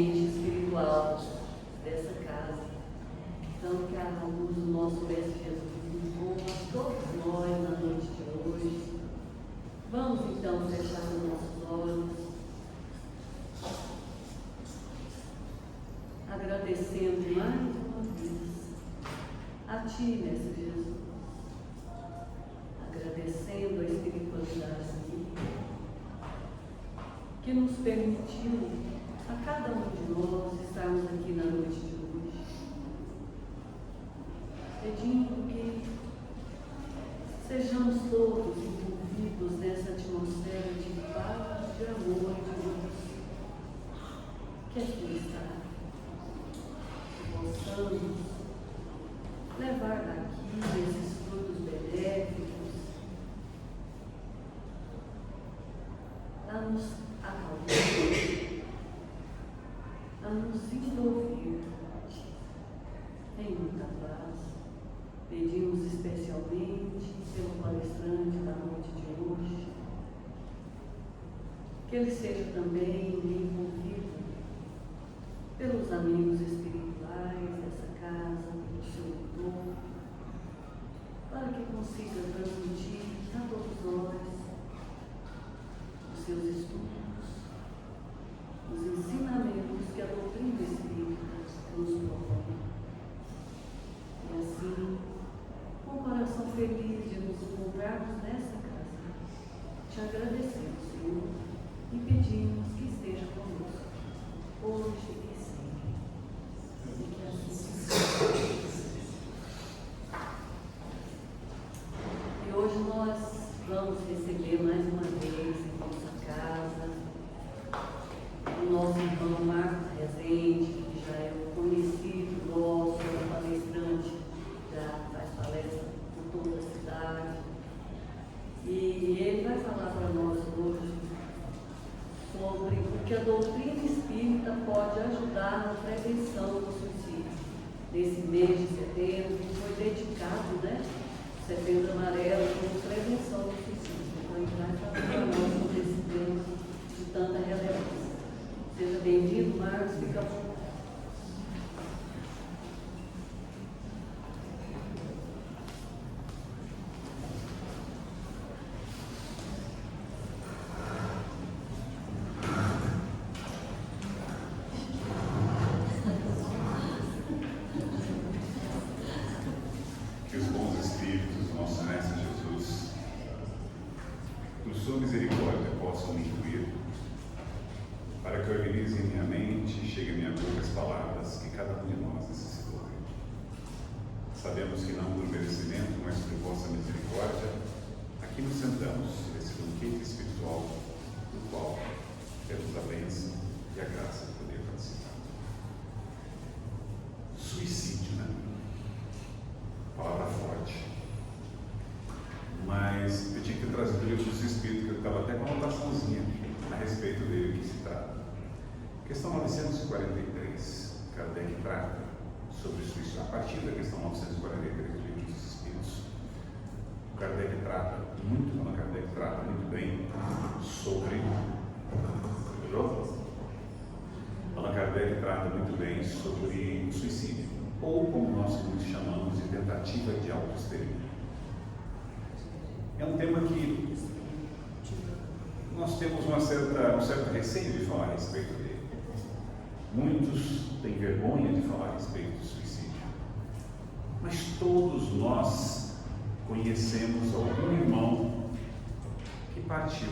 ambiente espiritual dessa casa. Então, que a luz do nosso Mestre Jesus envolva todos nós na noite de hoje. Vamos então fechar os nossos olhos, agradecendo mais uma vez a Ti, Mestre Jesus, agradecendo a espiritualidade que nos permitiu, a cada um de nós, estarmos aqui na noite de hoje, pedindo que sejamos todos envolvidos nessa atmosfera de paz, de amor e de luz que aqui está. Que possamos levar daqui esses frutos benéficos a nos acalmar, a nos envolver em muita paz. Pedimos especialmente pelo palestrante da noite de hoje, que ele seja também envolvido pelos amigos espirituais dessa casa, pelo seu doutor, para que consiga transmitir a todos nós os seus estudos, os ensinamentos que a doutrina espírita nos propõe. E assim, com o coração feliz de nos encontrarmos nessa casa, te agradecemos, Senhor, e pedimos que esteja conosco, hoje e sempre. E que assim seja. E hoje nós vamos receber mais uma vez em nossa casa o nosso irmão Marcos Rezende, que já é um conhecido nosso, palestrante, já faz palestra por toda a cidade. E ele vai falar para nós hoje sobre o que a doutrina espírita pode ajudar na prevenção do suicídio. Nesse mês de setembro, que foi dedicado, Setembro Amarelo, como prevenção do suicídio. Então, ele vai falar para nós sobre esse tema de tanta relevância. Seja bem-vindo, Marcos, fica à vontade. Que os bons espíritos, nosso Mestre Jesus, por sua misericórdia, possam me incluir, para que organize em minha mente e chegue a minha boca as palavras que cada um de nós necessitou. Sabemos que não por merecimento, mas por vossa misericórdia, aqui nos sentamos nesse banquete espiritual, do qual temos a bênção e a graça de poder participar. Suicídio, Palavra forte. Mas eu tinha que trazer o livro dos Espíritos, que eu estava até com uma anotaçãozinha a respeito dele que se trata. Questão 943, Kardec trata sobre o suicídio. A partir da questão 943 do livro dos Espíritos, Kardec trata muito bem sobre. Allan Kardec trata muito bem sobre o suicídio, ou como nós muitos chamamos de tentativa de autoextermínio. É um tema que nós temos um certo receio de falar a respeito dele. Muitos têm vergonha de falar a respeito do suicídio. Mas todos nós conhecemos algum irmão que partiu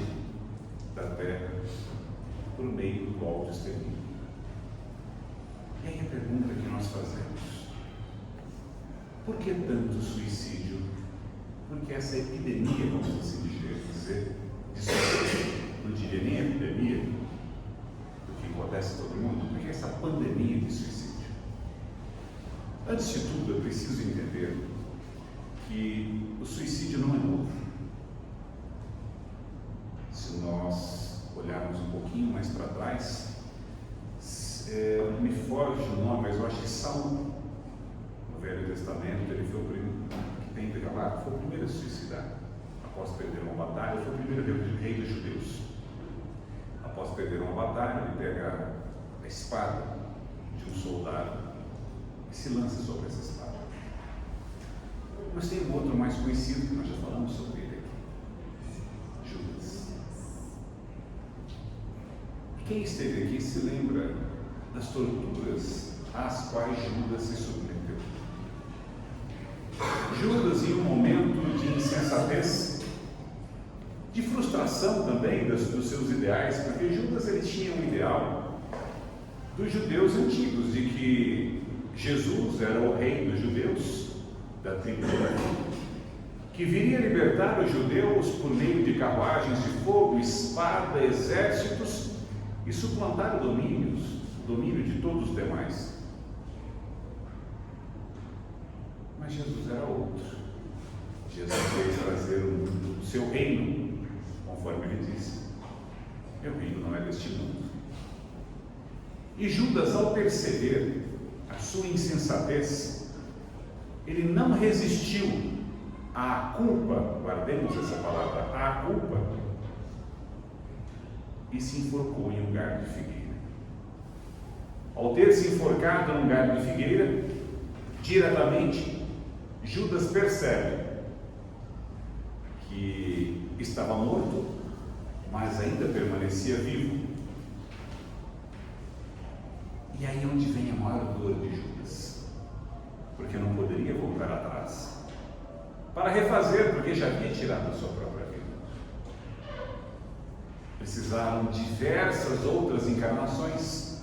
da Terra por meio do autoextermínio. E aí a pergunta que nós fazemos: por que tanto suicídio? Porque essa epidemia, vamos assim dizer, de suicídio, não diria nem epidemia, porque acontece todo mundo, porque essa pandemia de suicídio. Antes de tudo, eu preciso entender que o suicídio não é novo. Se nós olharmos um pouquinho mais para trás, me foge o nome, mas eu acho que Saul, no Velho Testamento, ele foi o primeiro que tem declarado, foi o primeiro a se suicidar. Após perder uma batalha, foi o primeiro rei dos judeus. Após perder uma batalha, ele pega a espada espada de um soldado e se lança sobre essa espada. Mas tem um outro mais conhecido, que nós já falamos sobre ele aqui: Judas. Quem esteve aqui se lembra das torturas às quais Judas se submeteu. Judas, em um momento de insensatez, de frustração também dos seus ideais, porque Judas ele tinha um ideal dos judeus antigos, de que Jesus era o rei dos judeus, da tribo de Davi, que viria libertar os judeus por meio de carruagens de fogo, espada, exércitos, e suplantar o domínio de todos os demais. Mas Jesus era outro. Jesus veio trazer o seu reino, conforme ele disse: meu reino não é deste mundo. E Judas, ao perceber a sua insensatez, ele não resistiu à culpa, guardemos essa palavra, à culpa, e se enforcou em um galho de figueira. Ao ter se enforcado num galho de figueira, diretamente, Judas percebe que estava morto, mas ainda permanecia vivo. E aí é onde vem a maior dor de Judas, porque não poderia voltar atrás para refazer, porque já havia tirado a sua própria vida. Precisaram diversas outras encarnações,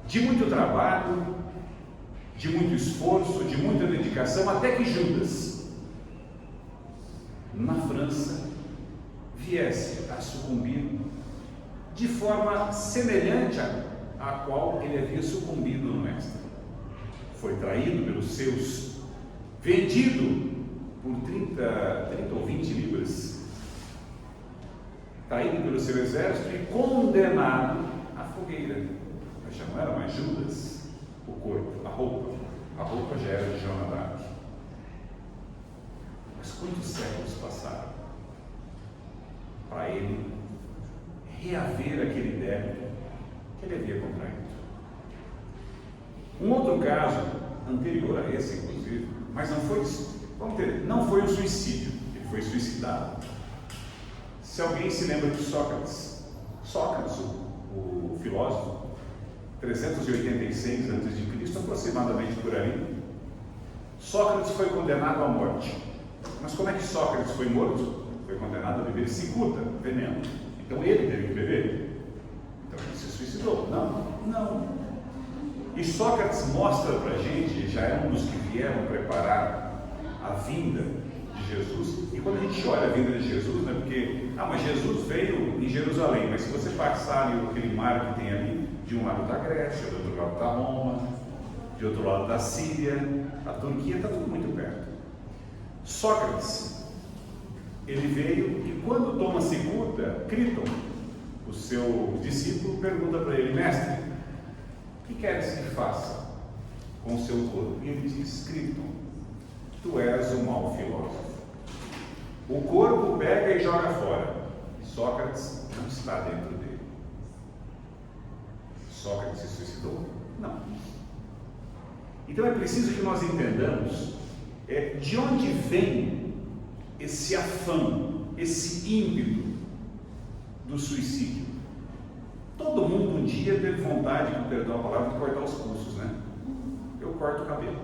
de muito trabalho, de muito esforço, de muita dedicação, até que Judas, na França, viesse a sucumbir de forma semelhante à qual ele havia sucumbido no Mestre. Foi traído pelos seus, vendido por 30 ou 20 libras, traído pelo seu exército e condenado à fogueira. Mas já não era mais Judas o corpo, a roupa já era de Joana d'Arc. Mas quantos séculos passaram para ele reaver aquele débito que ele havia contraído? Um outro caso, anterior a esse inclusive, mas não foi um suicídio, ele foi suicidado. Se alguém se lembra de Sócrates, o filósofo, 386 a.C., aproximadamente por aí, Sócrates foi condenado à morte. Mas como é que Sócrates foi morto? Foi condenado a beber cicuta, veneno. Então ele teve que beber. Então ele se suicidou. Não. E Sócrates mostra para a gente, já é um dos que vieram preparar a vinda de Jesus. E quando a gente olha a vinda de Jesus, né, porque, mas Jesus veio em Jerusalém, mas se você passar ali aquele mar que tem ali, de um lado da Grécia, do outro lado da Roma, de outro lado da Síria, a Turquia, está tudo muito perto. Sócrates, ele veio e quando toma cicuta, Críton, o seu discípulo, pergunta para ele: mestre, o que queres que faça com o seu corpo? E ele diz: Críton, tu és um mau filósofo. O corpo pega e joga fora. Sócrates não está dentro dele. Sócrates se suicidou? Não. Então é preciso que nós entendamos de onde vem esse afã, esse ímpeto do suicídio. Todo mundo um dia teve vontade, com perdão a palavra, de cortar os pulsos, né? Eu corto o cabelo,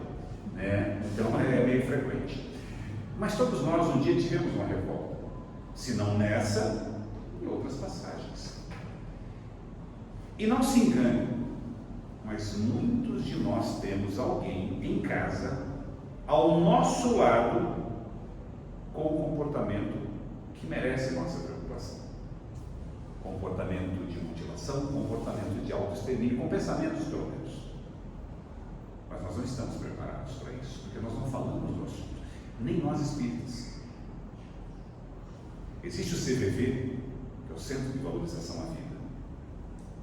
né? Então é meio frequente. Mas todos nós um dia tivemos uma revolta, se não nessa, em outras passagens. E não se engane, mas muitos de nós temos alguém em casa, ao nosso lado, com um comportamento que merece nossa preocupação. Comportamento de mutilação, comportamento de autoextermínio, com pensamentos pelo menos. Mas nós não estamos preparados para isso, porque nós não falamos do assunto, nem nós espíritas. Existe o CVV, que é o Centro de Valorização à Vida,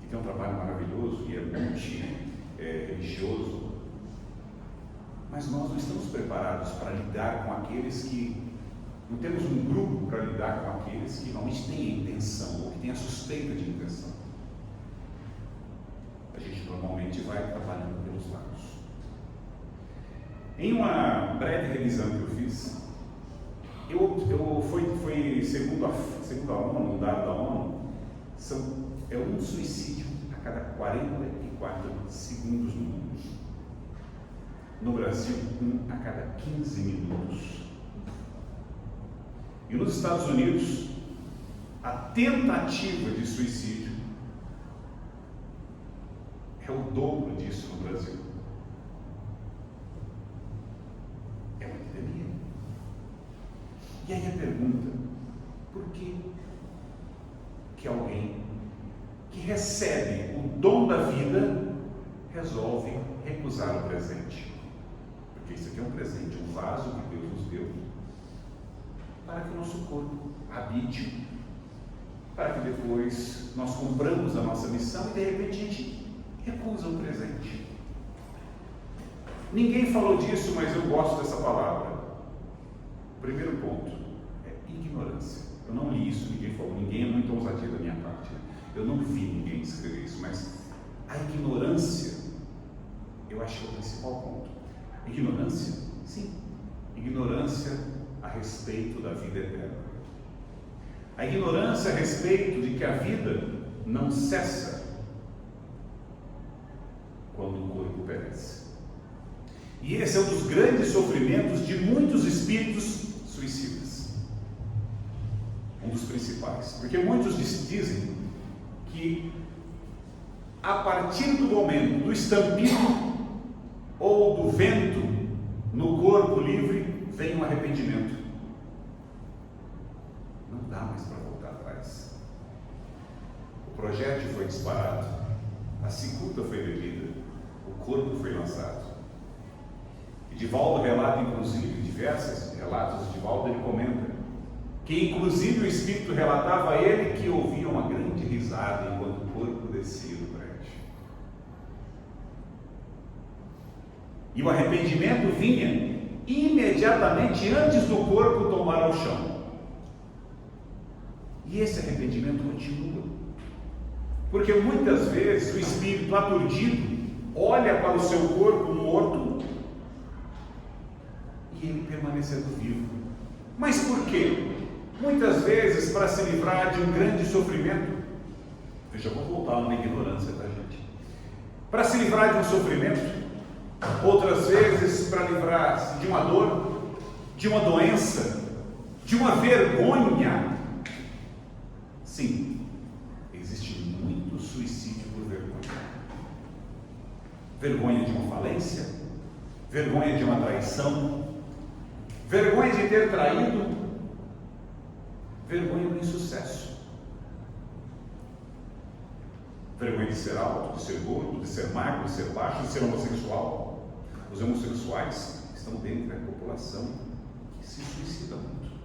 que tem um trabalho maravilhoso e é multi-religioso, mas nós não estamos preparados para lidar com aqueles que, não temos um grupo para lidar com aqueles que realmente têm a intenção, ou que têm a suspeita de intenção. a gente normalmente vai trabalhando pelos lados. Em uma breve revisão que eu fiz, foi segundo a ONU, um dado da ONU, é um suicídio a cada 44 segundos no mundo. No Brasil, um a cada 15 minutos. E nos Estados Unidos, a tentativa de suicídio é o dobro disso no Brasil. É uma epidemia. E aí a pergunta, por que alguém que recebe o dom da vida resolve recusar o presente? Porque isso aqui é um presente, um vaso que Deus nos deu para que o nosso corpo habite, para que depois nós cumpramos a nossa missão e de repente a gente recusa o presente. Ninguém falou disso, mas eu gosto dessa palavra. O primeiro ponto é ignorância. Eu não li isso, ninguém falou, ninguém é muito ousadia da minha parte. Eu não vi ninguém escrever isso, mas a ignorância, eu acho que é o principal ponto. Ignorância? Sim. Ignorância a respeito da vida eterna. A ignorância a respeito de que a vida não cessa quando o corpo perece. E esse é um dos grandes sofrimentos de muitos espíritos suicidas. Um dos principais. Porque muitos dizem que a partir do momento do estampido ou do vento no corpo livre, vem um arrependimento. Não dá mais para voltar atrás. O projétil foi disparado, a cicuta foi bebida, o corpo foi lançado. E Divaldo relata, inclusive, diversos relatos de Divaldo, ele comenta que, inclusive, o espírito relatava a ele que ouvia uma grande risada enquanto o corpo descia do prédio. E o arrependimento vinha imediatamente antes do corpo tomar o chão. E esse arrependimento continua. Porque muitas vezes o espírito aturdido olha para o seu corpo morto e ele permanecendo vivo. Mas por quê? Muitas vezes para se livrar de um grande sofrimento. Eu já vou voltar na ignorância, tá, gente? Para se livrar de um sofrimento, outras vezes para livrar-se de uma dor, de uma doença, de uma vergonha. Sim, existe muito suicídio por vergonha. Vergonha de uma falência, vergonha de uma traição, vergonha de ter traído, vergonha do insucesso, vergonha de ser alto, de ser gordo, de ser magro, de ser baixo, de ser homossexual. Os homossexuais estão dentro da população que se suicida muito.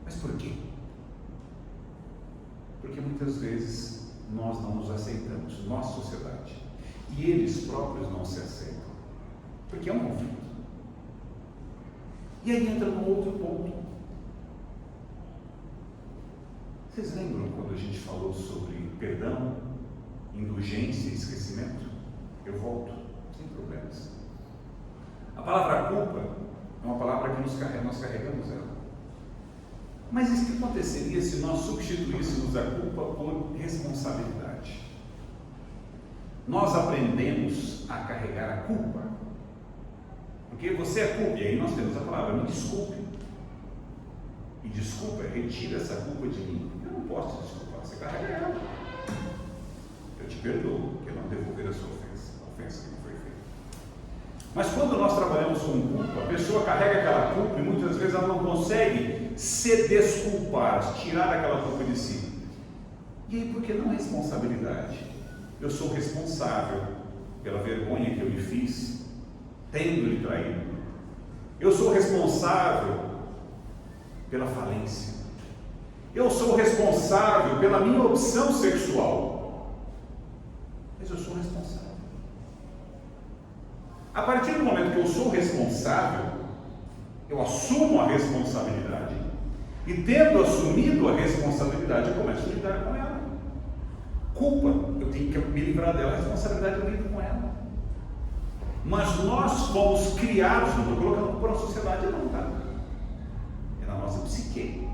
Mas por quê? Porque muitas vezes nós não nos aceitamos, nossa sociedade, e eles próprios não se aceitam, porque é um conflito. E aí entra um outro ponto. Vocês lembram quando a gente falou sobre perdão, indulgência e esquecimento? Eu volto, sem problemas. A palavra culpa é uma palavra que nós carregamos ela. Mas o que aconteceria se nós substituíssemos a culpa por responsabilidade? Nós aprendemos a carregar a culpa, porque você é culpa, e aí nós temos a palavra, me desculpe. E desculpa, retira essa culpa de mim. Eu não posso te desculpar, você carrega ela. Eu te perdoo, porque não devolver a sua ofensa, a ofensa que me foi feita. Mas quando nós trabalhamos com culpa, a pessoa carrega aquela culpa e muitas vezes ela não consegue se desculpar, tirar aquela culpa de si. E aí, por que não responsabilidade? Eu sou responsável pela vergonha que eu lhe fiz, tendo lhe traído. Eu sou responsável pela falência. Eu sou responsável pela minha opção sexual. Mas eu sou responsável. A partir do momento que eu sou responsável, eu assumo a responsabilidade. E tendo assumido a responsabilidade, eu começo a lidar com ela. Culpa, eu eu tenho que me livrar dela, a responsabilidade eu lido com ela. Mas nós fomos criados, não estou colocando por a sociedade não, tá? É na nossa psique.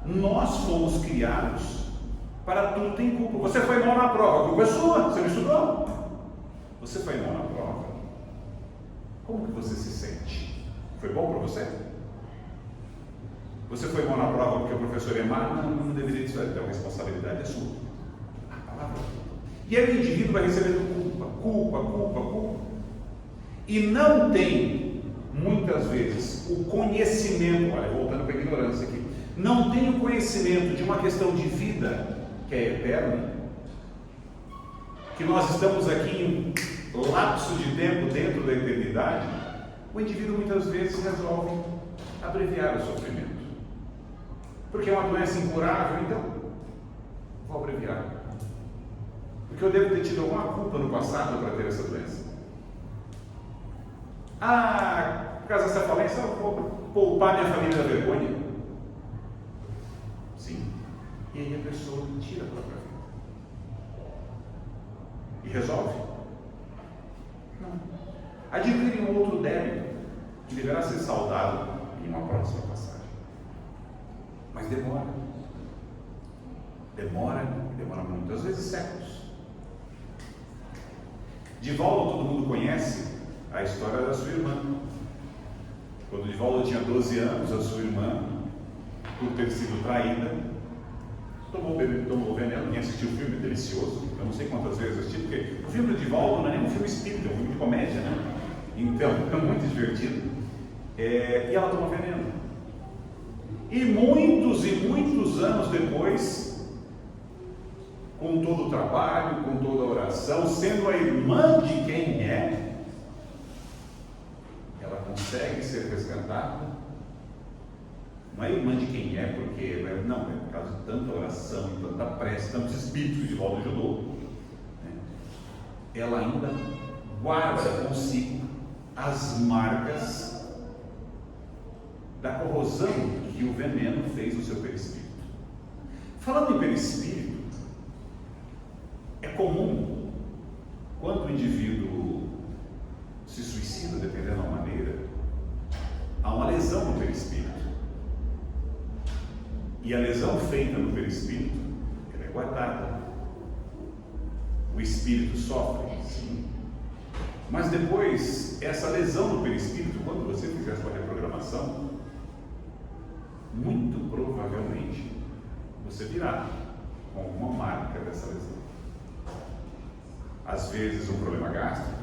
Nós fomos criados para tudo tem culpa. Você foi mal na prova, a culpa é sua, você não estudou. Você foi mal na prova. Como que você se sente? Foi bom para você? Você foi mal na prova porque o professor é má? Não deveria ser, então a responsabilidade é sua. A palavra. E aí o indivíduo vai recebendo culpa. E não tem, muitas vezes, o conhecimento, olha, voltando para a ignorância aqui, não tem o conhecimento de uma questão de vida que é eterna, que nós estamos aqui em um lapso de tempo dentro da eternidade. O indivíduo muitas vezes resolve abreviar o sofrimento. Porque é uma doença incurável, então vou abreviar. Porque eu devo ter tido alguma culpa no passado para ter essa doença. Por causa dessa falência, eu vou poupar minha família da vergonha. Sim. E aí a pessoa tira a própria vida. E resolve? Não. Adquire um outro débito que deverá ser saldado em uma próxima passagem. Mas demora. Demora muito, às vezes séculos. Divaldo, todo mundo conhece a história da sua irmã. Quando Divaldo tinha 12 anos, a sua irmã, por ter sido traída, tomou veneno. Quem assistiu o filme, delicioso. Eu não sei quantas vezes assisti, porque o filme de Divaldo não é nem um filme espírita, é um filme de comédia, né? Então, é muito divertido. E ela tomou veneno. E muitos anos depois, com todo o trabalho, com toda a oração, sendo a irmã de quem é, ela consegue ser resgatada. Não é irmã de quem é, porque não, é por causa de tanta oração, tanta prece, tantos espíritos que Divaldo ajudou, né? Ela ainda guarda consigo as marcas da corrosão que o veneno fez no seu perispírito. Falando em perispírito, é comum, quando o indivíduo se suicida, dependendo da maneira, há uma lesão no perispírito. E a lesão feita no perispírito, ela é guardada. O espírito sofre, sim. Mas depois, essa lesão no perispírito, quando você fizer a sua reprogramação, muito provavelmente você virá com alguma marca dessa lesão. Às vezes um problema gástrico,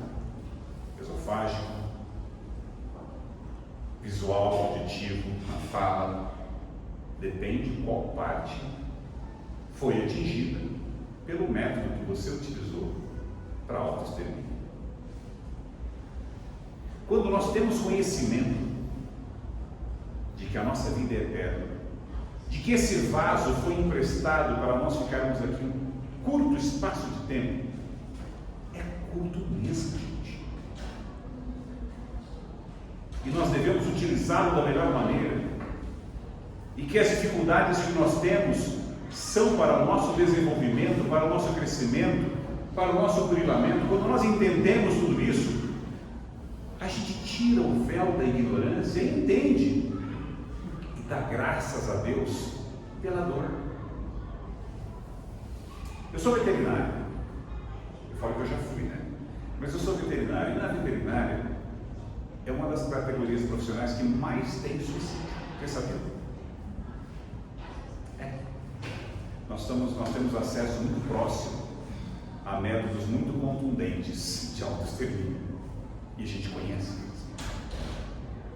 esofágico, visual, auditivo, na fala, depende de qual parte foi atingida pelo método que você utilizou para a autoextermínio. Quando nós temos conhecimento de que a nossa vida é eterna, de que esse vaso foi emprestado para nós ficarmos aqui um curto espaço de tempo, é curto mesmo, gente. E nós devemos utilizá-lo da melhor maneira, e que as dificuldades que nós temos são para o nosso desenvolvimento, para o nosso crescimento, para o nosso burilamento. Quando nós entendemos tudo isso, a gente tira o véu da ignorância e entende e dá graças a Deus pela dor. Eu sou veterinário, eu falo que eu já fui, né? Mas eu sou veterinário, e na veterinária é uma das categorias profissionais que mais tem suicídio. Quer saber? Nós temos acesso muito próximo a métodos muito contundentes de autoextermínio. E a gente conhece eles.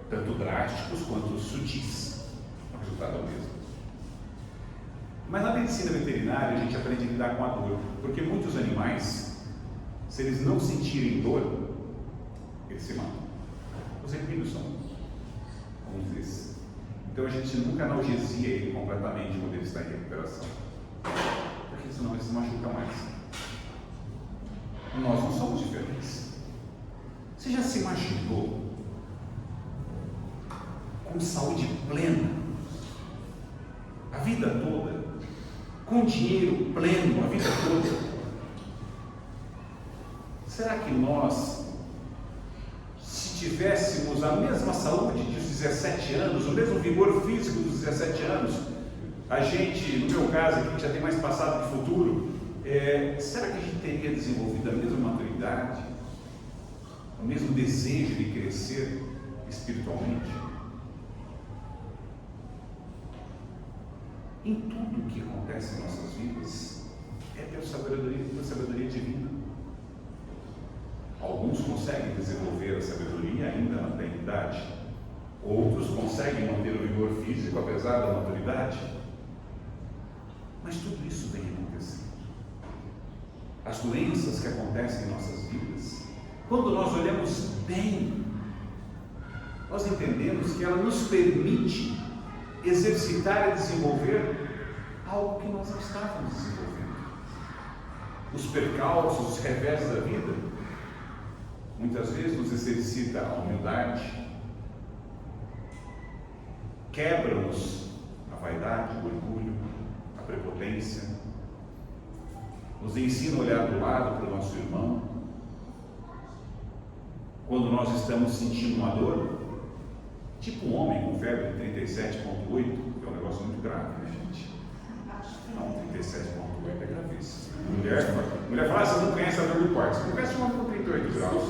Tanto drásticos quanto sutis. O resultado é o mesmo. Mas na medicina veterinária a gente aprende a lidar com a dor. Porque muitos animais, se eles não sentirem dor, eles se matam. Os equinos são um desses. Então a gente nunca analgesia ele completamente quando ele está em recuperação. Porque senão ele se machuca mais. Nós não somos diferentes. Você já se imaginou com saúde plena a vida toda, com dinheiro pleno a vida toda, será que nós, se tivéssemos a mesma saúde dos 17 anos, o mesmo vigor físico dos 17 anos, a gente, no meu caso aqui, que já tem mais passado que futuro, será que a gente teria desenvolvido a mesma maturidade, o mesmo desejo de crescer espiritualmente? Em tudo que acontece em nossas vidas, é pela sabedoria divina. Alguns conseguem desenvolver a sabedoria ainda na tenridade, outros conseguem manter o vigor físico apesar da maturidade. Mas tudo isso vem acontecendo. As doenças que acontecem em nossas vidas, quando nós olhamos bem, nós entendemos que ela nos permite exercitar e desenvolver algo que nós não estávamos desenvolvendo. Os percalços, os revés da vida, muitas vezes nos exercita a humildade, quebra-nos a vaidade, o orgulho, a prepotência, nos ensina a olhar do lado para o nosso irmão. Quando nós estamos sentindo uma dor, tipo um homem com febre de 37,8, que é um negócio muito grave, né, gente? Não, 37,8 é gravíssimo. Mulher fala, você não conhece a dor do quarto. Você não conhece um homem com 38 graus.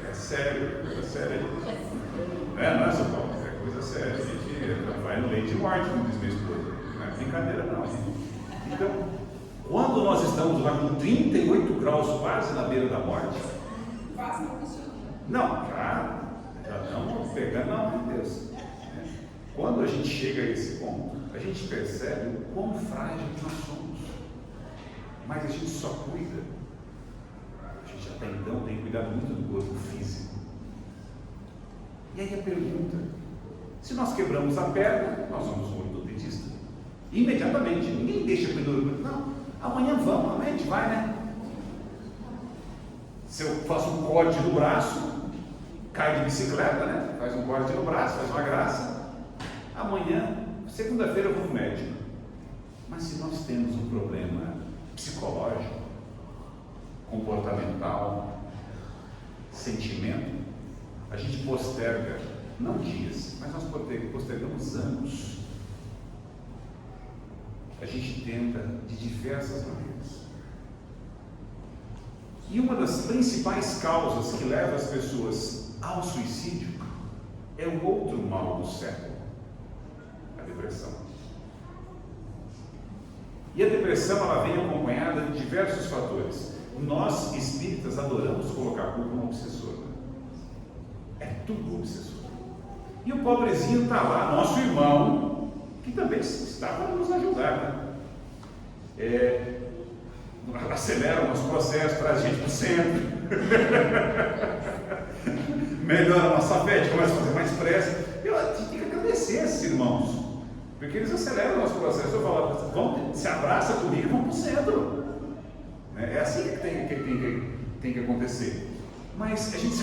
É sério, coisa séria. Não é, São Paulo? É coisa séria. A gente vai no leite e morte, como diz minha esposa. Não é brincadeira, não, gente. Então, quando nós estamos lá com 38 graus, quase na beira da morte, não, já estamos pegando na mão de Deus. Quando a gente chega a esse ponto, a gente percebe o quão frágil nós somos. Mas a gente só cuida. A gente até então tem cuidado muito do corpo físico. E aí a pergunta: se nós quebramos a perna, nós vamos no ortopedista. Imediatamente, ninguém deixa para o não, amanhã vamos, amanhã a gente vai, né? Se eu faço um corte no braço, cai de bicicleta, né? Faz um corte no braço, faz uma graça. Amanhã, segunda-feira, eu vou no médico. Mas se nós temos um problema psicológico, comportamental, sentimento, a gente posterga, não dias, mas nós postergamos anos. A gente tenta de diversas maneiras. E uma das principais causas que leva as pessoas ao suicídio é o outro mal do século, a depressão. E a depressão, ela vem acompanhada de diversos fatores. Nós, espíritas, adoramos colocar a culpa no obsessor. É tudo obsessor. E o pobrezinho está lá, nosso irmão, que também está para nos ajudar, né? Acelera o nosso processo, traz a gente para o centro, melhora a nossa fé, começa a fazer mais pressa. A gente tem que agradecer esses irmãos, porque eles aceleram o nosso processo. Eu falo, vamos, se abraça comigo e vamos para o centro. É assim que tem que acontecer. Mas a gente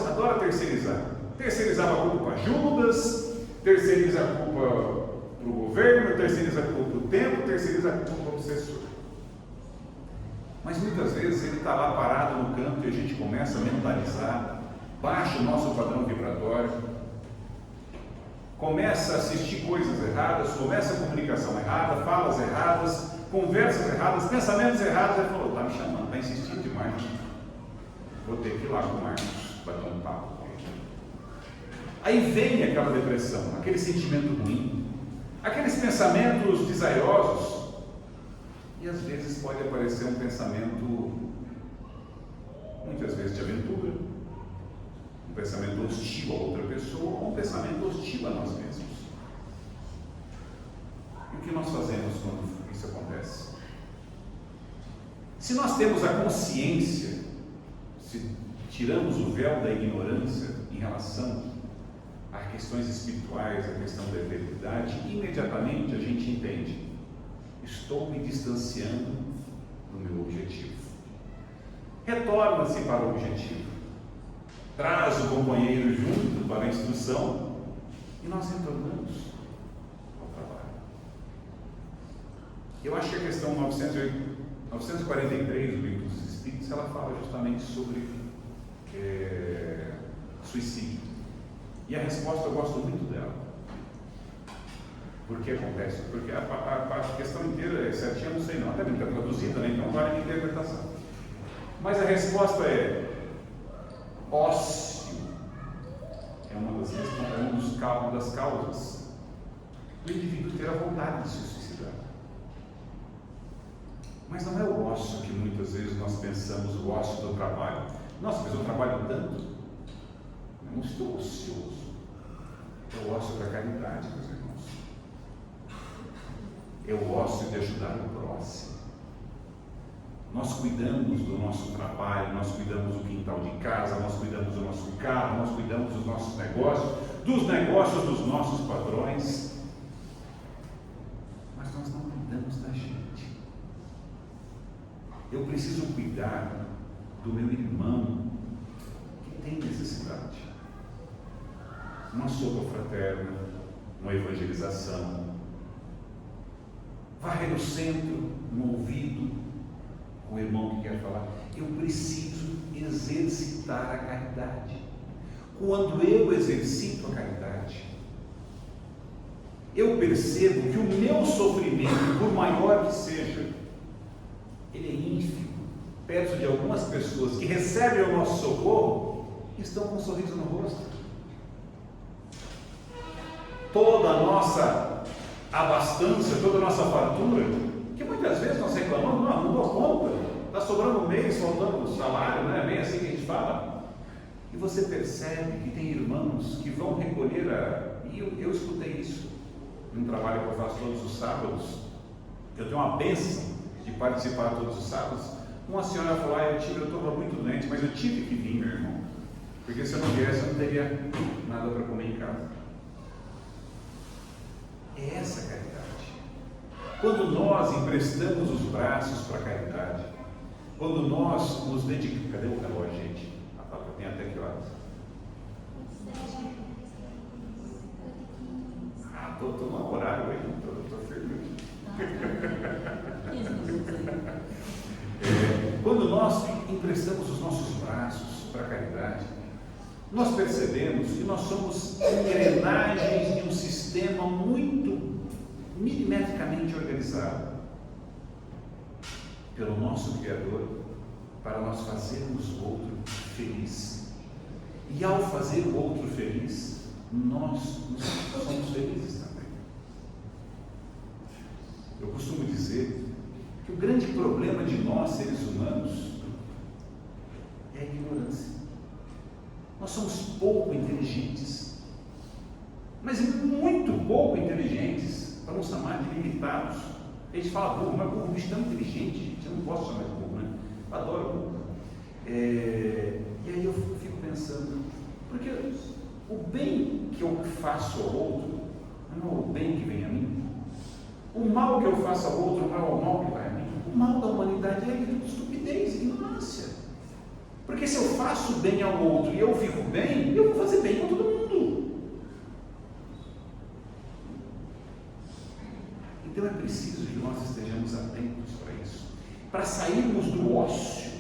adora terceirizar. Terceirizava a culpa para Judas, terceiriza a culpa para o governo, terceiriza a culpa para o tempo, terceiriza a culpa para o obsessor. Mas muitas vezes ele está lá parado no canto e a gente começa a mentalizar, baixa o nosso padrão vibratório, começa a assistir coisas erradas, começa a comunicação errada, falas erradas, conversas erradas, pensamentos errados. Ele falou, está me chamando, está insistindo demais. Vou ter que ir lá com o Marcos, bater um papo com ele. Aí vem aquela depressão, aquele sentimento ruim, aqueles pensamentos desairosos. E às vezes pode aparecer um pensamento, muitas vezes de aventura, um pensamento hostil a outra pessoa, ou um pensamento hostil a nós mesmos. E o que nós fazemos quando isso acontece? Se nós temos a consciência, se tiramos o véu da ignorância em relação a questões espirituais, a questão da eternidade, imediatamente a gente entende: estou me distanciando do meu objetivo. Retorna-se para o objetivo. Traz o companheiro junto para a instrução e nós retornamos ao trabalho. Eu acho que a questão 943 do Livro dos Espíritos Apocalipse, ela fala justamente sobre suicídio. E a resposta eu gosto muito dela. Por que acontece? Porque a questão inteira é certinha, eu não sei não, até bem está traduzida, né? Então vale a interpretação. Mas a resposta é ócio. É uma das causas do indivíduo ter a vontade de se suicidar. Mas não é o ócio que muitas vezes nós pensamos, o ócio do trabalho. Nossa, mas eu trabalho tanto. Eu não estou ocioso. É o ócio da caridade, meus irmãos. É o ócio de ajudar o próximo. Nós cuidamos do nosso trabalho, nós cuidamos do quintal de casa, nós cuidamos do nosso carro, nós cuidamos dos nossos negócios, dos negócios dos nossos patrões. Mas nós não cuidamos da gente. Eu preciso cuidar do meu irmão que tem necessidade. Uma sopa fraterna, uma evangelização, varrer no centro, no ouvido, o irmão que quer falar. Eu preciso exercitar a caridade. Quando eu exercito a caridade, eu percebo que o meu sofrimento, por maior que seja, ele é ínfimo, perto de algumas pessoas que recebem o nosso socorro e estão com um sorriso no rosto. Toda a nossa abastança, toda a nossa fartura, que muitas vezes nós reclamamos, não dou conta, está sobrando um mês, faltando salário, não é bem assim que a gente fala. E você percebe que tem irmãos que vão recolher e eu escutei isso num trabalho que eu faço todos os sábados. Eu tenho uma bênção de participar todos os sábados. Uma senhora falou, eu estava muito doente, mas eu tive que vir, meu irmão, porque se eu não viesse eu não teria nada para comer em casa. É essa a caridade. Quando nós emprestamos os braços para a caridade, quando nós nos dedicamos... Cadê o relógio, gente? Tem até que horas? Estou no horário aí, estou firme. Quando nós emprestamos os nossos braços para a caridade, nós percebemos que nós somos engrenagens de um sistema muito milimetricamente organizado pelo nosso Criador para nós fazermos o outro feliz. E ao fazer o outro feliz, nós somos felizes também. Eu costumo dizer que o grande problema de nós, seres humanos, é a ignorância. Nós somos pouco inteligentes, mas muito pouco inteligentes, para não chamar de limitados. A gente fala burro, mas burro, um bicho tão inteligente, gente, eu não posso chamar de burro, né? Eu adoro burro. E aí eu fico pensando, porque o bem que eu faço ao outro não é o bem que vem a mim. O mal que eu faço ao outro não é o mal que vai a mim. O mal da humanidade é estupidez, ignorância. Porque se eu faço bem ao outro e eu fico bem, eu vou fazer bem com todo mundo. Então é preciso que nós estejamos atentos para isso, para sairmos do ócio.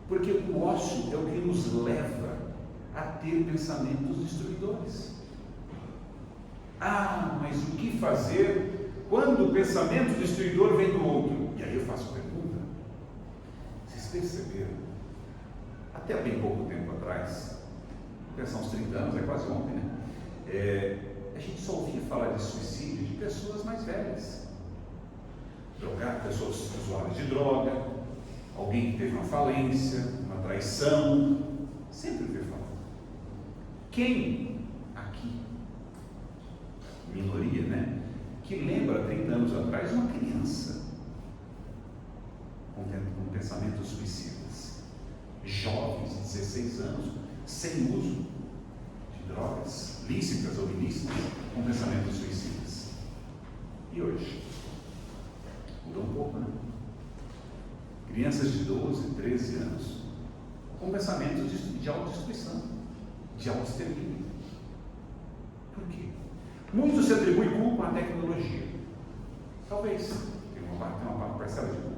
Porque o ócio é o que nos leva a ter pensamentos destruidores. Mas o que fazer quando o pensamento destruidor vem do outro? E aí eu faço a pergunta. Vocês perceberam? Até bem pouco tempo atrás, pensar uns 30 anos, é quase ontem, né? A gente só ouvia falar de suicídio de pessoas mais velhas. Pessoas usuárias de droga, alguém que teve uma falência, uma traição. Sempre ouvia falar. Quem aqui, minoria, né? Que lembra 30 anos atrás uma criança com pensamentos suicidas, jovens de 16 anos, sem uso de drogas, lícitas ou ilícitas, com pensamentos suicidas. E hoje? Mudou um pouco, né? Crianças de 12, 13 anos, com pensamentos de autodestruição, de autoextermínio. Por quê? Muito se atribui culpa à tecnologia. Talvez tenha uma parcela de culpa.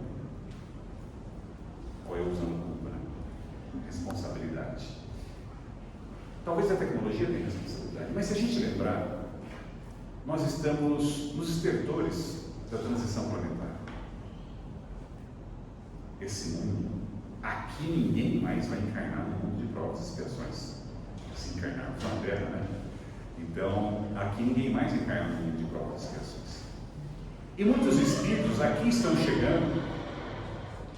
eu usando culpa, né? Responsabilidade. Talvez a tecnologia tenha responsabilidade, mas se a gente lembrar, nós estamos nos estertores da transição planetária. Esse mundo, aqui ninguém mais vai encarnar no mundo de provas e expiações. Se encarnarmos na Terra, né? Então, aqui ninguém mais encarna no mundo de provas e expiações. E muitos espíritos aqui estão chegando,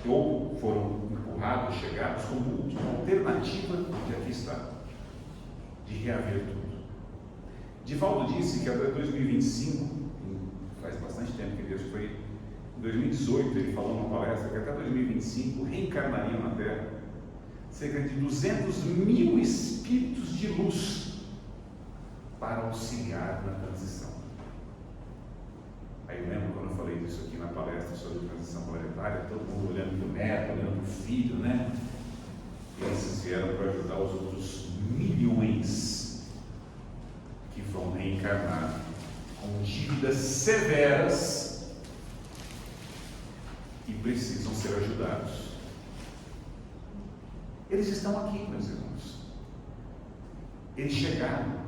ou foram empurrados, chegados, como uma alternativa de aqui estar, de reaver tudo. Divaldo disse que até 2025, faz bastante tempo que Deus foi, em 2018 ele falou numa palestra que até 2025 reencarnariam na Terra cerca de 200 mil espíritos de luz para auxiliar na transição. Aí eu lembro quando eu falei disso aqui na palestra sobre transição planetária, todo mundo olhando para o neto, olhando para o filho, né? E esses vieram para ajudar os outros milhões que vão reencarnar com dívidas severas e precisam ser ajudados. Eles estão aqui, meus irmãos. Eles chegaram.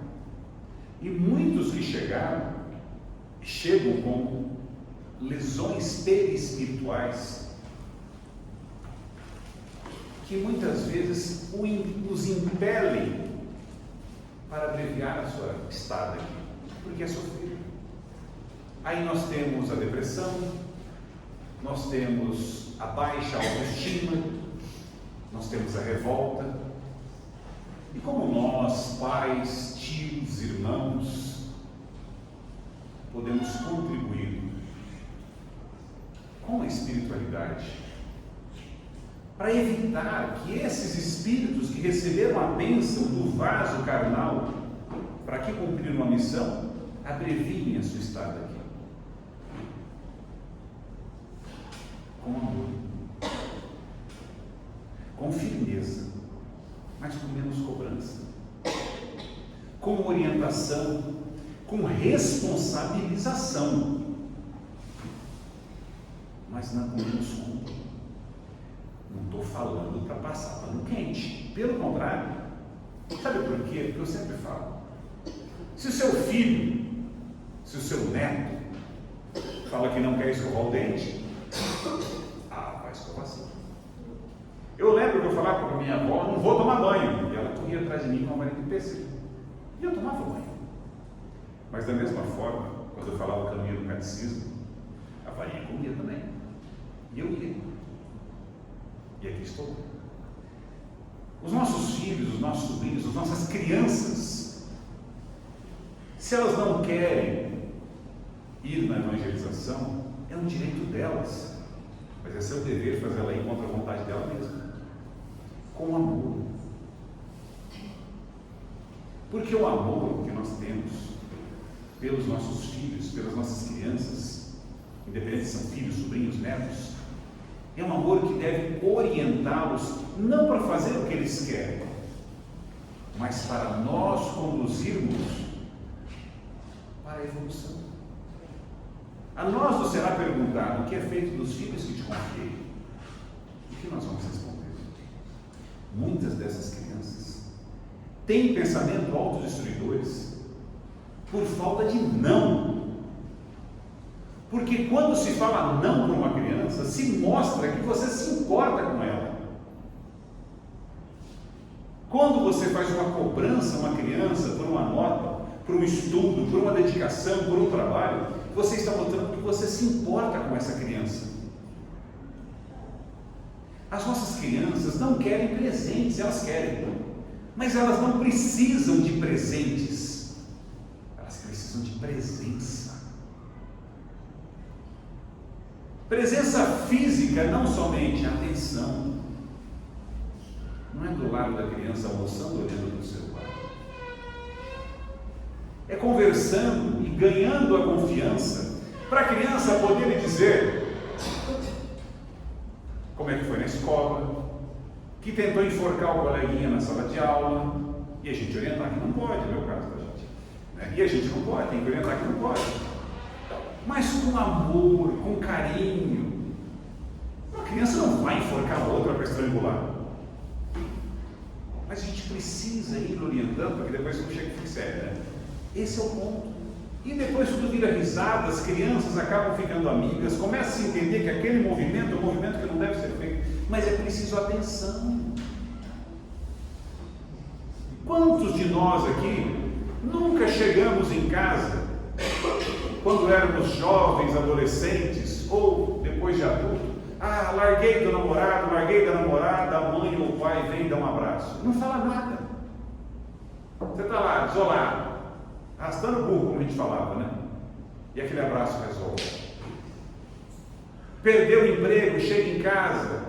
E muitos que chegaram, chegam com lesões perispirituais que muitas vezes os impelem para abreviar a sua estada aqui, porque é sofrido. Aí nós temos a depressão, nós temos a baixa autoestima, nós temos a revolta. E como nós, pais, tios, irmãos, podemos contribuir com a espiritualidade para evitar que esses espíritos que receberam a bênção do vaso carnal para que cumprir uma missão, abreviem a sua estada aqui. Com amor, com firmeza, mas com menos cobrança, com orientação, com responsabilização, mas não com menos culpa. Não estou falando para passar pano quente, pelo contrário. Sabe por quê? Porque eu sempre falo, se o seu filho, se o seu neto fala que não quer escovar o dente, vai escovar sim. Eu lembro que eu falava para minha avó, não vou tomar banho, e ela corria atrás de mim com a varinha de PC, e eu tomava banho. Mas da mesma forma, quando eu falava o caminho do catecismo, a varinha comia também, e eu ia, e aqui estou. Os nossos filhos, os nossos sobrinhos, as nossas crianças, se elas não querem ir na evangelização, é um direito delas, mas é seu dever fazer ela ir contra a vontade dela mesma, com amor. Porque o amor que nós temos pelos nossos filhos, pelas nossas crianças, independente se são filhos, sobrinhos, netos, é um amor que deve orientá-los não para fazer o que eles querem, mas para nós conduzirmos para a evolução. A nós nos será perguntado o que é feito dos filhos que te confiei. O que nós vamos responder? Muitas dessas crianças têm pensamento autodestruidores por falta de não. Porque quando se fala não para uma criança, se mostra que você se importa com ela. Quando você faz uma cobrança a uma criança por uma nota, por um estudo, por uma dedicação, por um trabalho, você está mostrando que você se importa com essa criança. As nossas crianças não querem presentes, elas querem, mas elas não precisam de presentes, elas precisam de presença. Presença física, não somente atenção. Não é do lado da criança almoçando, olhando no celular. É conversando e ganhando a confiança para a criança poder lhe dizer como é que foi na escola, que tentou enforcar o coleguinha na sala de aula, e a gente orientar que não pode, é o caso da gente, né? E a gente não pode, tem que orientar que não pode, mas com amor, com carinho. Uma criança não vai enforcar a outra para estrangular precisa ir orientando, porque depois não chega e fica sério, né? Esse é o ponto. E depois tudo vira risada, as crianças acabam ficando amigas, começa a se entender que aquele movimento é um movimento que não deve ser feito, mas é preciso atenção. Quantos de nós aqui nunca chegamos em casa, quando éramos jovens, adolescentes, ou depois de adulto, larguei do namorado, larguei da namorada, a mãe ou o pai vem dar um abraço, não fala nada, você está lá, isolado, arrastando o burro, como a gente falava, né? E aquele abraço resolve. Perdeu o emprego, chega em casa,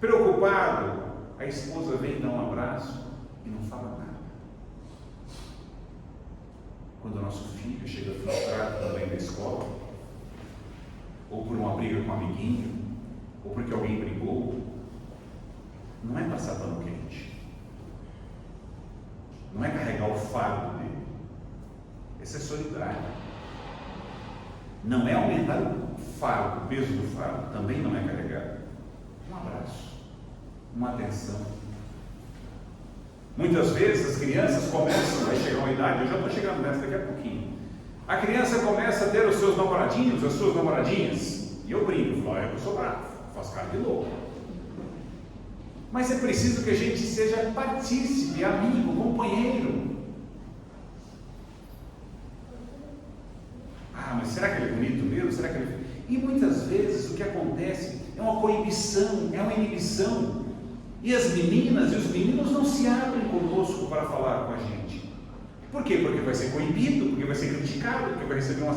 preocupado, a esposa vem dar um abraço e não fala nada. Quando o nosso filho chega frustrado também da escola, ou por uma briga com um amiguinho, ou porque alguém brigou, não é passar pano quente, não é carregar o fardo dele. Essa é solidário. Não é aumentar o fardo, o peso do fardo, também não é carregar. Um abraço, uma atenção. Muitas vezes as crianças começam, vai chegar uma idade, eu já estou chegando nessa daqui a pouquinho. A criança começa a ter os seus namoradinhos, as suas namoradinhas, e eu brinco, falo, eu sou bravo, faço cara de louco. Mas é preciso que a gente seja partícipe, amigo, companheiro. Mas será que ele é bonito mesmo? Será que ele... E muitas vezes o que acontece é uma coibição, é uma inibição. E as meninas e os meninos não se abrem conosco para falar com a gente. Por quê? Porque vai ser coibido, porque vai ser criticado, porque vai receber vai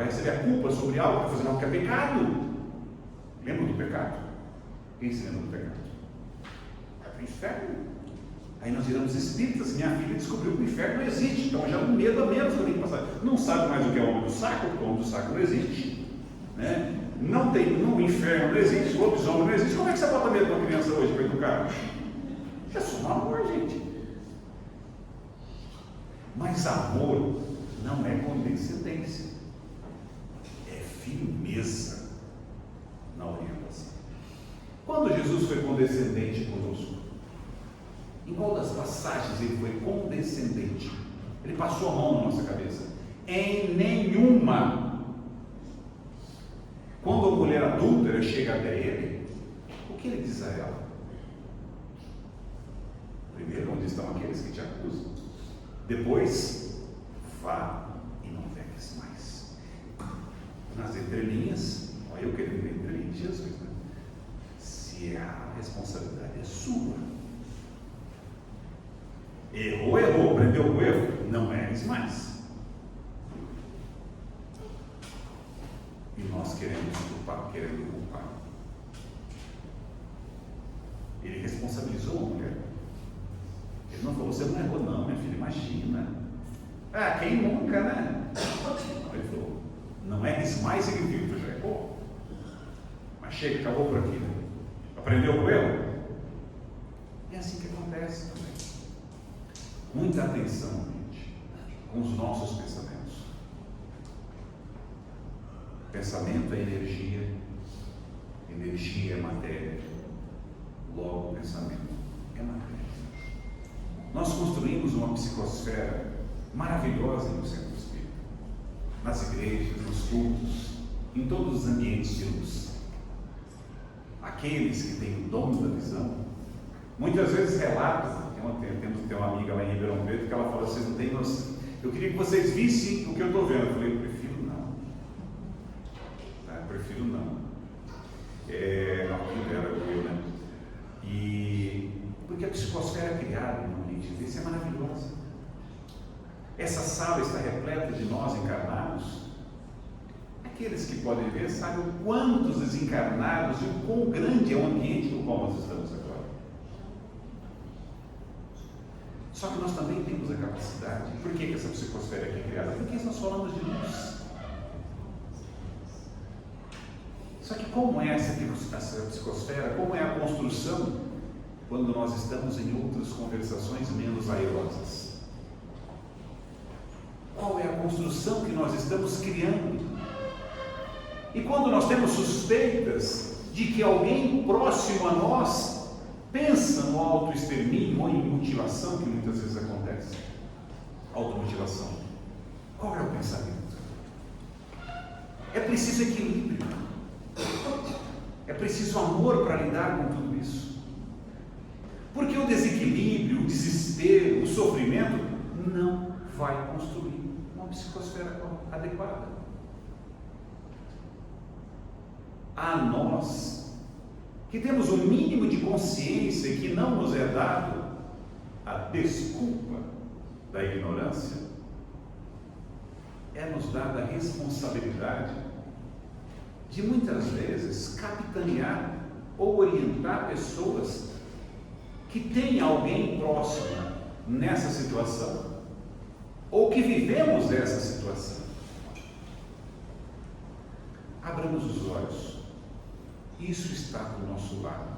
receber a culpa sobre algo, vai fazer algo que é pecado. Lembra do pecado? Quem se lembra do pecado? Vai para o inferno. Aí nós viramos espíritas. Minha filha descobriu que o inferno não existe, então já um medo a menos que eu tenho que passar. Não sabe mais o que é o homem do saco, porque o homem do saco não existe, né? Não tem, no inferno não existe, o lobisomem não existe. Como é que você bota medo de uma criança hoje para educar? É só um amor, gente. Mas amor não é condescendência, é firmeza na orientação. Quando Jesus foi condescendente conosco, em qual das passagens ele foi condescendente? Ele passou a mão na nossa cabeça? Em nenhuma. Quando a mulher adúltera chega até ele, o que ele diz a ela? Primeiro, onde estão aqueles que te acusam? Depois, vá e não peques mais. Nas entrelinhas, olha eu querendo ler entrelinhas de Jesus, né? Se a responsabilidade é sua, errou, aprendeu com o erro, não erres mais. E nós queremos culpar. Ele responsabilizou a mulher. Ele não falou, você não errou não, minha filha, imagina. Quem nunca, né? Ele falou, não erres mais, significa que tu já errou. Mas chega, acabou por aqui, né? Aprendeu com o erro? É assim que acontece também. Muita atenção, gente, com os nossos pensamentos. Pensamento é energia, energia é matéria, logo pensamento é matéria. Nós construímos uma psicosfera maravilhosa no centro espírita, nas igrejas, nos cultos, em todos os ambientes de luz. Aqueles que têm o dom da visão, muitas vezes relatam. Tem uma amiga lá em Ribeirão Preto que ela fala, vocês não têm noção. Eu queria que vocês vissem o que eu estou vendo. Eu falei, eu prefiro não. Prefiro não. Não era eu, né? Porque a psicosfera criada no ambiente desse é maravilhosa. Essa sala está repleta de nós encarnados. Aqueles que podem ver sabem o quantos desencarnados e o quão grande é o ambiente no qual nós estamos agora. Só que nós também temos a capacidade. Por que essa psicosfera aqui é criada? Porque nós falamos de luz. Só que como é essa psicosfera? Como é a construção quando nós estamos em outras conversações menos airosas? Qual é a construção que nós estamos criando? E quando nós temos suspeitas de que alguém próximo a nós Pensa no autoextermínio ou em mutilação que muitas vezes acontece. Automutilação. Qual é o pensamento? É preciso equilíbrio. É preciso amor para lidar com tudo isso. Porque o desequilíbrio, o desespero, o sofrimento não vai construir uma psicosfera adequada. A nós, que temos o mínimo de consciência e que não nos é dado a desculpa da ignorância, é nos dada a responsabilidade de muitas vezes capitanear ou orientar pessoas que têm alguém próximo nessa situação ou que vivemos essa situação. Abramos os olhos. Isso está do nosso lado,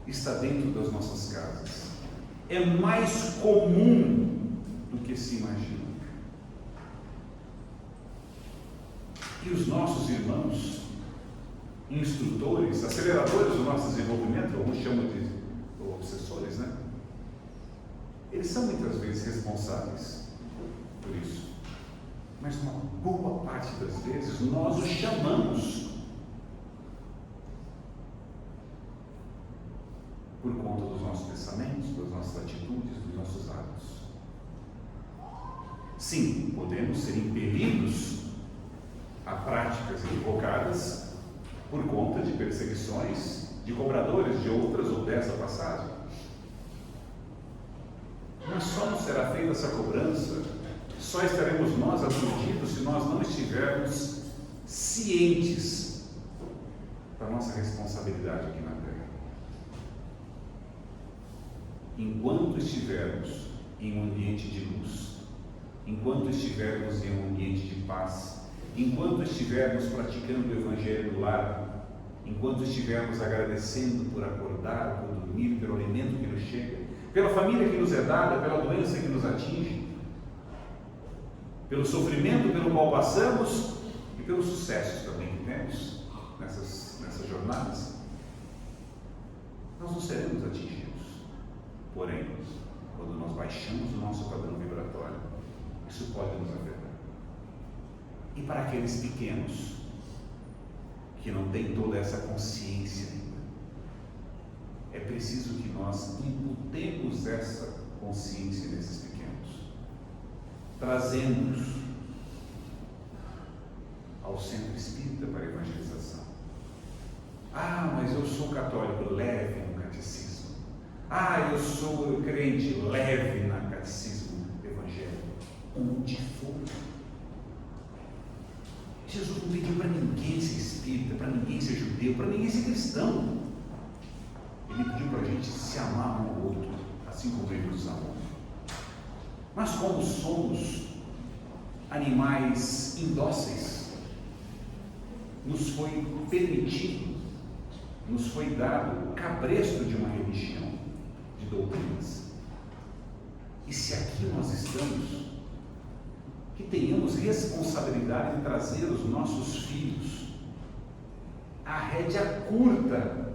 está dentro das nossas casas. É mais comum do que se imagina. E os nossos irmãos, instrutores, aceleradores do nosso desenvolvimento, alguns chamam de obsessores, né? Eles são muitas vezes responsáveis por isso. Mas uma boa parte das vezes nós os chamamos por conta dos nossos pensamentos, das nossas atitudes, dos nossos atos. Sim, podemos ser impelidos a práticas equivocadas por conta de perseguições de cobradores de outras ou dessa passagem. Mas só nos será feita essa cobrança, só estaremos nós aturdidos se nós não estivermos cientes da nossa responsabilidade aqui na Terra. Enquanto estivermos em um ambiente de luz, enquanto estivermos em um ambiente de paz, enquanto estivermos praticando o Evangelho no lar, enquanto estivermos agradecendo por acordar, por dormir, pelo alimento que nos chega, pela família que nos é dada, pela doença que nos atinge, pelo sofrimento pelo qual passamos e pelos sucessos também que temos nessas jornadas, nós não seremos atingidos. Porém, quando nós baixamos o nosso padrão vibratório, isso pode nos afetar. E para aqueles pequenos que não têm toda essa consciência ainda, é preciso que nós imputemos essa consciência nesses pequenos, trazendo-os ao centro espírita para a evangelização. Ah, mas eu sou católico, leve no catecismo. Ah, eu sou crente, leve na catecismo do Evangelho. Onde for. Jesus não pediu para ninguém ser espírita, para ninguém ser judeu, para ninguém ser cristão. Ele pediu para a gente se amar um ao outro, assim como ele nos amou. Mas como somos animais indóceis, nos foi permitido, nos foi dado o cabresto de uma religião, de doutrinas. E se aqui nós estamos, que tenhamos responsabilidade em trazer os nossos filhos a rédea curta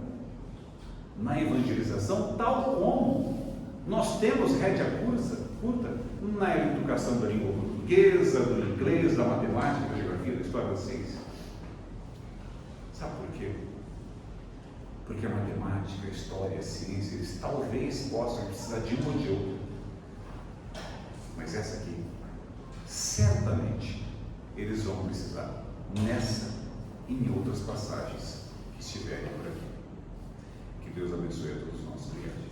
na evangelização, tal como nós temos rédea curta na educação da língua portuguesa, do inglês, da matemática, da geografia, da história da ciência. Sabe por quê? Porque a matemática, a história, a ciência, eles talvez possam precisar de uma ou de outra. Mas essa aqui, certamente, eles vão precisar nessa e em outras passagens que estiverem por aqui. Que Deus abençoe a todos nós. Obrigado.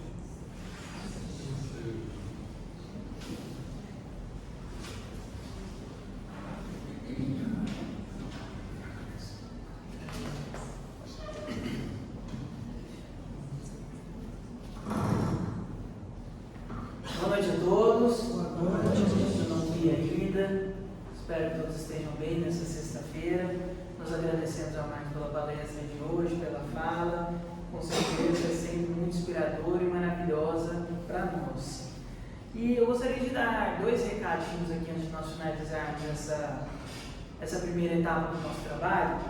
Boa noite a todos. Boa noite. Eu não vi ainda. Espero que todos estejam bem nessa sexta-feira. Nós agradecemos ao Marcos pela palestra de hoje, pela fala. Com certeza é sempre muito inspiradora e maravilhosa para nós. E eu gostaria de dar 2 recadinhos aqui antes de nós finalizarmos essa primeira etapa do nosso trabalho.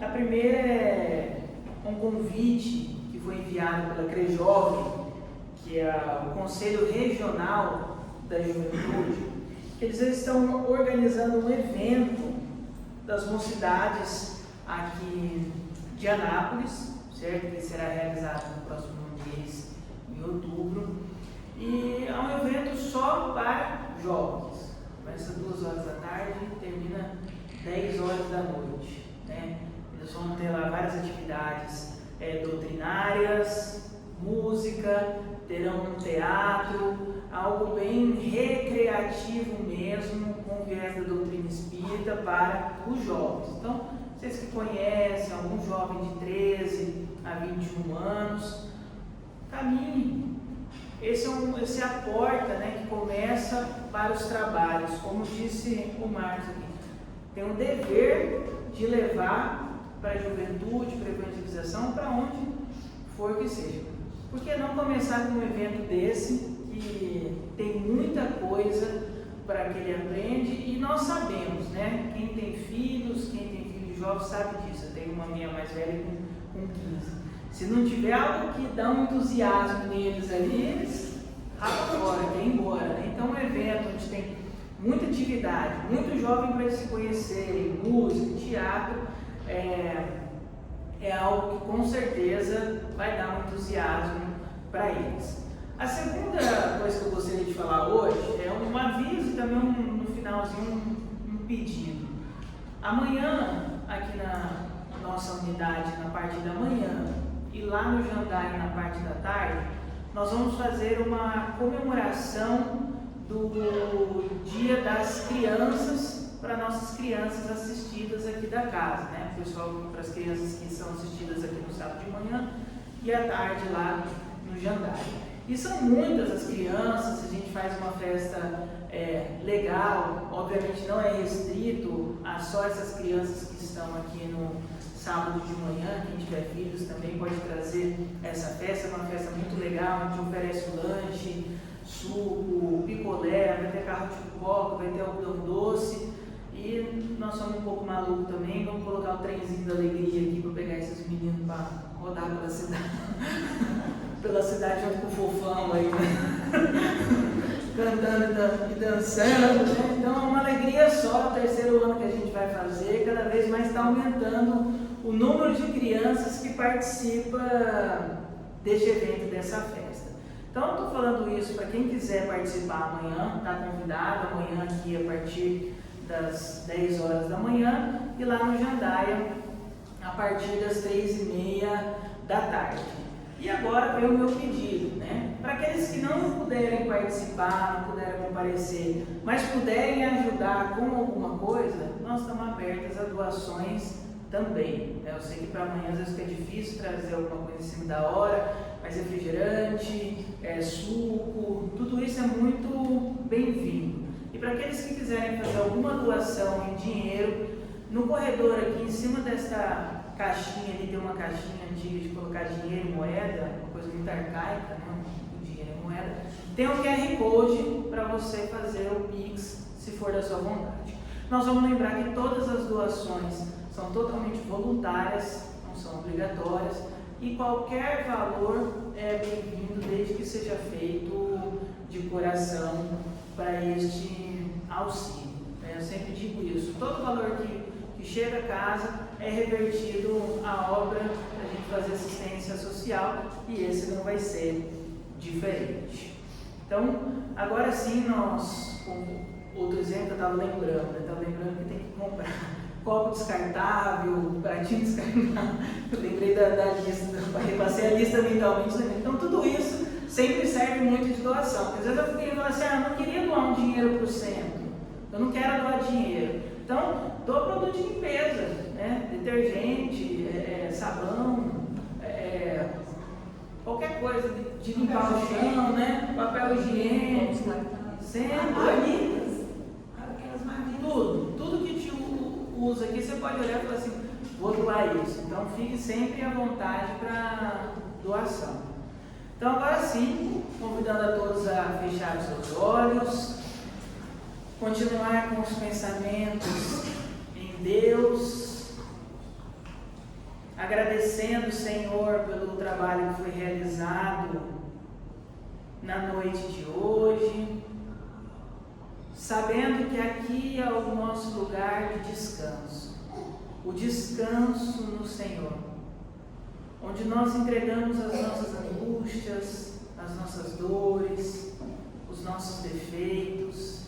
A primeira é um convite que foi enviado pela CREJovem, que é o Conselho Regional da Juventude, que eles estão organizando um evento das mocidades aqui de Anápolis, certo? Que será realizado no próximo mês, em outubro, e é um evento só para jovens. Começa 2h da tarde e termina 10h da noite, né? Eles vão ter lá várias atividades doutrinárias, música, terão um teatro, algo bem recreativo mesmo, com viés da doutrina espírita para os jovens. Então, vocês que conhecem algum jovem de 13 a 21 anos, caminhe. Esse é a porta, né, que começa para os trabalhos. Como disse o Marcos aqui, tem um dever de levar para a juventude, para a evangelização, para onde for que seja. Por que não começar com um evento desse, que tem muita coisa para que ele aprende, e nós sabemos, né? Quem tem filhos jovens sabe disso. Eu tenho uma minha mais velha com 15. Se não tiver algo que dá um entusiasmo neles ali, eles rapam fora, querem ir embora, né? Então, um evento onde tem muita atividade, muito jovem para se conhecerem, música, teatro, é algo que com certeza vai dar um entusiasmo para eles. A segunda coisa que eu gostaria de falar hoje é um aviso e também no finalzinho um pedido. Amanhã, aqui na nossa unidade, na parte da manhã, e lá no Jandai, na parte da tarde, nós vamos fazer uma comemoração do Dia das Crianças para nossas crianças assistidas aqui da casa, né? Pessoal, para as crianças que são assistidas aqui no sábado de manhã e à tarde lá no Jandai. E são muitas as crianças, a gente faz uma festa legal, obviamente não é restrito a só essas crianças que estão aqui no sábado de manhã. Quem tiver filhos também pode trazer essa festa, é uma festa muito legal, a gente oferece lanche, suco, picolé, vai ter carro de pipoca, vai ter algodão doce, e nós somos um pouco malucos também, vamos colocar o trenzinho da alegria aqui para pegar esses meninos para rodar pela cidade, pela cidade junto com o fofão aí, né? Cantando e dançando, né? Então é uma alegria só. O terceiro ano que a gente vai fazer, cada vez mais está aumentando o número de crianças que participam deste evento, dessa festa. Então, estou falando isso para quem quiser participar amanhã, está convidado amanhã aqui a partir das 10h da manhã, e lá no Jandaia a partir das 3h30 da tarde. E agora vem o meu pedido, né? Para aqueles que não puderem participar, não puderem comparecer, mas puderem ajudar com alguma coisa, nós estamos abertos a doações também. Eu sei que para amanhã às vezes fica difícil trazer alguma coisa em cima da hora, mas refrigerante, suco, tudo isso é muito bem-vindo. E para aqueles que quiserem fazer alguma doação em dinheiro, no corredor aqui em cima desta caixinha ali tem uma caixinha antiga de colocar dinheiro e moeda, uma coisa muito arcaica, né? O dinheiro e moeda. Tem um QR Code para você fazer o Pix, se for da sua vontade. Nós vamos lembrar que todas as doações são totalmente voluntárias, não são obrigatórias, e qualquer valor é bem-vindo, desde que seja feito de coração para este auxílio. Eu sempre digo isso, todo valor que chega a casa é revertido à obra para a gente fazer assistência social, e esse não vai ser diferente. Então, agora sim, nós, como outro exemplo, eu estava lembrando que tem que comprar copo descartável, pratinho descartável. Eu lembrei da lista, repassei a lista mentalmente também. Então, tudo isso sempre serve muito de doação. Às vezes eu queria falar assim, eu não queria doar um dinheiro para o centro, eu não quero doar dinheiro. Então, doa produto de limpeza, né? Detergente, sabão, qualquer coisa de limpar o chão, né? Papel higiênico, sempre, tudo que te usa aqui, você pode olhar e falar assim, vou doar isso. Então, fique sempre à vontade para doação. Então, agora sim, convidando a todos a fechar os seus olhos, continuar com os pensamentos em Deus, agradecendo, Senhor, pelo trabalho que foi realizado na noite de hoje, sabendo que aqui é o nosso lugar de descanso, o descanso no Senhor, onde nós entregamos as nossas angústias, as nossas dores, os nossos defeitos.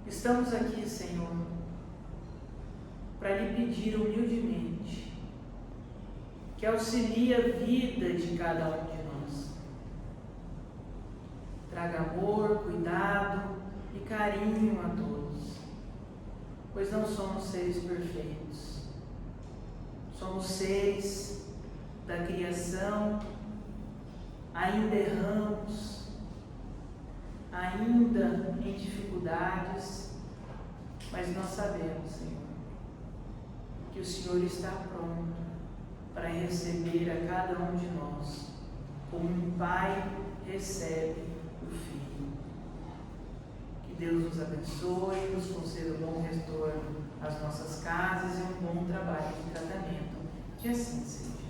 Estamos aqui, Senhor, para lhe pedir humildemente que auxilie a vida de cada um de nós. Traga amor, cuidado e carinho a todos, pois não somos seres perfeitos. Somos seres da criação, ainda erramos, ainda em dificuldades, mas nós sabemos, Senhor, que o Senhor está pronto para receber a cada um de nós, como um pai recebe o filho. Que Deus nos abençoe, nos conceda um bom retorno às nossas casas e um bom trabalho de tratamento. Que assim seja.